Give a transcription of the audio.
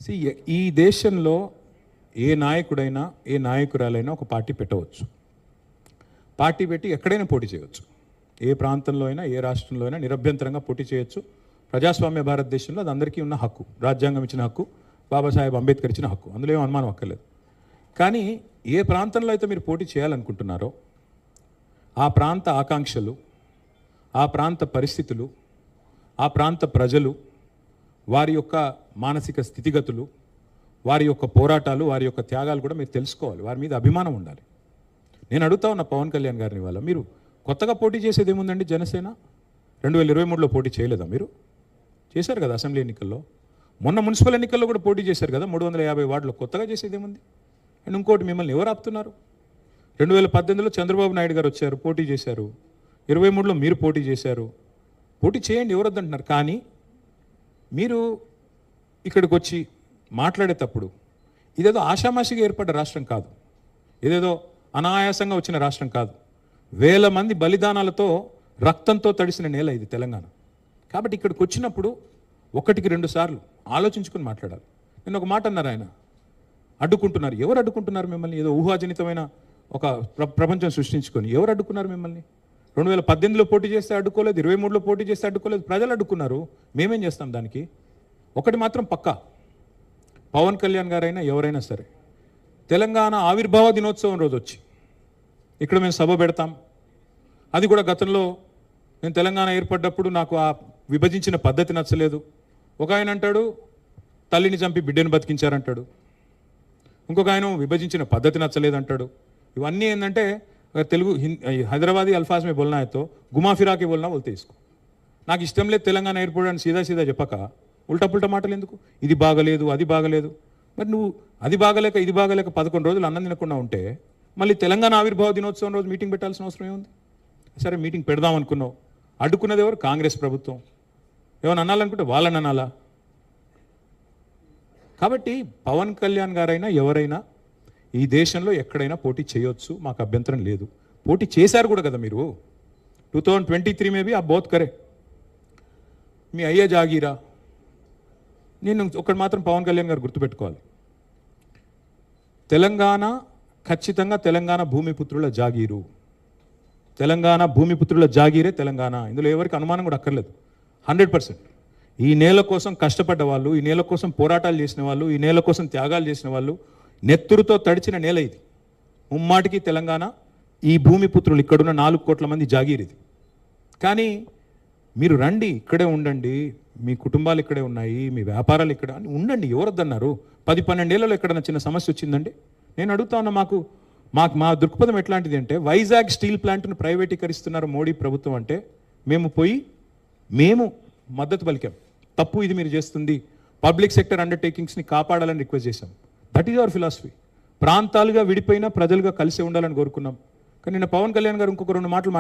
C ఈ దేశంలో ఏ నాయకుడైనా ఏ నాయకురాలైనా ఒక పార్టీ పెట్టవచ్చు. పార్టీ పెట్టి ఎక్కడైనా పోటీ చేయవచ్చు. ఏ ప్రాంతంలో అయినా ఏ రాష్ట్రంలో అయినా నిరభ్యంతరంగా పోటీ చేయొచ్చు. ప్రజాస్వామ్య భారతదేశంలో అది అందరికీ ఉన్న హక్కు, రాజ్యాంగం ఇచ్చిన హక్కు, బాబాసాహెబ్ అంబేద్కర్ ఇచ్చిన హక్కు, అందులో ఏం అనుమానం అక్కర్లేదు. కానీ ఏ ప్రాంతంలో అయితే మీరు పోటీ చేయాలనుకుంటున్నారో ఆ ప్రాంత ఆకాంక్షలు, ఆ ప్రాంత పరిస్థితులు, ఆ ప్రాంత ప్రజలు, వారి యొక్క మానసిక స్థితిగతులు, వారి యొక్క పోరాటాలు, వారి యొక్క త్యాగాలు కూడా మీరు తెలుసుకోవాలి. వారి మీద అభిమానం ఉండాలి. నేను అడుగుతా ఉన్న పవన్ కళ్యాణ్ గారిని వల్ల, మీరు కొత్తగా పోటీ చేసేది ఏముందండి? జనసేన 2023లో పోటీ చేయలేదా? మీరు చేశారు కదా అసెంబ్లీ ఎన్నికల్లో. మొన్న మున్సిపల్ ఎన్నికల్లో కూడా పోటీ చేశారు కదా 350 వార్డులో. కొత్తగా చేసేది ఏముంది? అండ్ ఇంకోటి, మిమ్మల్ని ఎవరు ఆపుతున్నారు? 2018లో చంద్రబాబు నాయుడు గారు వచ్చారు, పోటీ చేశారు. 23లో మీరు పోటీ చేశారు. పోటీ చేయండి, ఎవరు వద్దంటున్నారు. కానీ మీరు ఇక్కడికి వచ్చి మాట్లాడేటప్పుడు ఇదేదో ఆషామాషిగా ఏర్పడ్డ రాష్ట్రం కాదు, ఇదేదో అనాయాసంగా వచ్చిన రాష్ట్రం కాదు. వేల మంది బలిదానాలతో, రక్తంతో తడిసిన నేల ఇది తెలంగాణ. కాబట్టి ఇక్కడికి వచ్చినప్పుడు ఒకటికి 2 సార్లు ఆలోచించుకుని మాట్లాడాలి. నేను ఒక మాట అన్నారు, ఆయన అడ్డుకుంటున్నారు. ఎవరు అడ్డుకుంటున్నారు మిమ్మల్ని? ఏదో ఊహాజనితమైన ఒక ప్రపంచం సృష్టించుకొని ఎవరు అడ్డుకున్నారు మిమ్మల్ని? 2018లో పోటీ చేస్తే అడ్డుకోలేదు, 23లో పోటీ చేస్తే అడ్డుకోలేదు, ప్రజలు అడ్డుకున్నారు. మేమేం చేస్తాం దానికి? ఒకటి మాత్రం పక్కా, పవన్ కళ్యాణ్ గారైనా ఎవరైనా సరే తెలంగాణ ఆవిర్భావ దినోత్సవం రోజు వచ్చి ఇక్కడ మేము సభ పెడతాం. అది కూడా గతంలో నేను తెలంగాణ ఏర్పడ్డప్పుడు నాకు ఆ విభజించిన పద్ధతి నచ్చలేదు. ఒక ఆయన అంటాడు తల్లిని చంపి బిడ్డను బతికించారంటాడు, ఇంకొక ఆయన విభజించిన పద్ధతి నచ్చలేదు అంటాడు. ఇవన్నీ ఏంటంటే తెలుగు హైదరాబాదీ అల్ఫాజ్ మే బోల్నా అయితే గుమా ఫిరాకి బోల్నా బోల్తే ఇసుకో. నాకు ఇష్టం లేదు తెలంగాణ ఏర్పడని సీదా సీదా చెప్పక ఉల్టా పుల్టా మాటలు ఎందుకు? ఇది బాగలేదు, అది బాగలేదు. మరి నువ్వు అది బాగలేక ఇది బాగలేక 11 రోజులు అన్నం తినకుండా ఉంటే మళ్ళీ తెలంగాణ ఆవిర్భావ దినోత్సవం రోజు మీటింగ్ పెట్టాల్సిన అవసరం ఏముంది? సరే మీటింగ్ పెడదాం అనుకున్నావు, అడ్డుకున్నది ఎవరు? కాంగ్రెస్ ప్రభుత్వం. ఏమైనా అనాలనుకుంటే వాళ్ళని అనాలా? కాబట్టి పవన్ కళ్యాణ్ గారైనా ఎవరైనా ఈ దేశంలో ఎక్కడైనా పోటీ చేయొచ్చు, మాకు అభ్యంతరం లేదు. పోటీ చేశారు కూడా కదా మీరు. 2023 మేబీ ఆ బోత్ కరే. మీ అయ్యే జాగీరా. నేను ఒకటి మాత్రం పవన్ కళ్యాణ్ గారు గుర్తుపెట్టుకోవాలి, తెలంగాణ ఖచ్చితంగా తెలంగాణ భూమిపుత్రుల జాగీరు. తెలంగాణ భూమిపుత్రుల జాగీరే తెలంగాణ. ఇందులో ఎవరికి అనుమానం కూడా అక్కర్లేదు. 100%. ఈ నేల కోసం కష్టపడ్డ వాళ్ళు, ఈ నేల కోసం పోరాటాలు చేసిన వాళ్ళు, ఈ నేల కోసం త్యాగాలు చేసిన వాళ్ళు, నెత్తురుతో తడిచిన నేల ఇది. ముమ్మాటికి తెలంగాణ ఈ భూమిపుత్రులు, ఇక్కడున్న 4 కోట్ల మంది జాగీర్ ఇది. కానీ మీరు రండి, ఇక్కడే ఉండండి, మీ కుటుంబాలు ఇక్కడే ఉన్నాయి, మీ వ్యాపారాలు ఇక్కడ ఉండండి, ఎవరొద్దన్నారు? 10-12 ఏళ్లలో ఎక్కడన్నా చిన్న సమస్య వచ్చిందండి? నేను అడుగుతా ఉన్నా, మా దృక్పథం ఎట్లాంటిది అంటే, వైజాగ్ స్టీల్ ప్లాంట్ను ప్రైవేటీకరిస్తున్నారు మోడీ ప్రభుత్వం అంటే మేము మద్దతు పలికాం. తప్పు ఇది మీరు చేస్తుంది, పబ్లిక్ సెక్టర్ అండర్టేకింగ్స్ని కాపాడాలని రిక్వెస్ట్ చేశాం. That is our philosophy. ప్రాంతాలుగా విడిపోయినా ప్రజలుగా కలిసి ఉండాలని కోరుకున్నాం. కానీ నిన్న పవన్ కళ్యాణ్ గారు ఇంకొక 2 మాటలు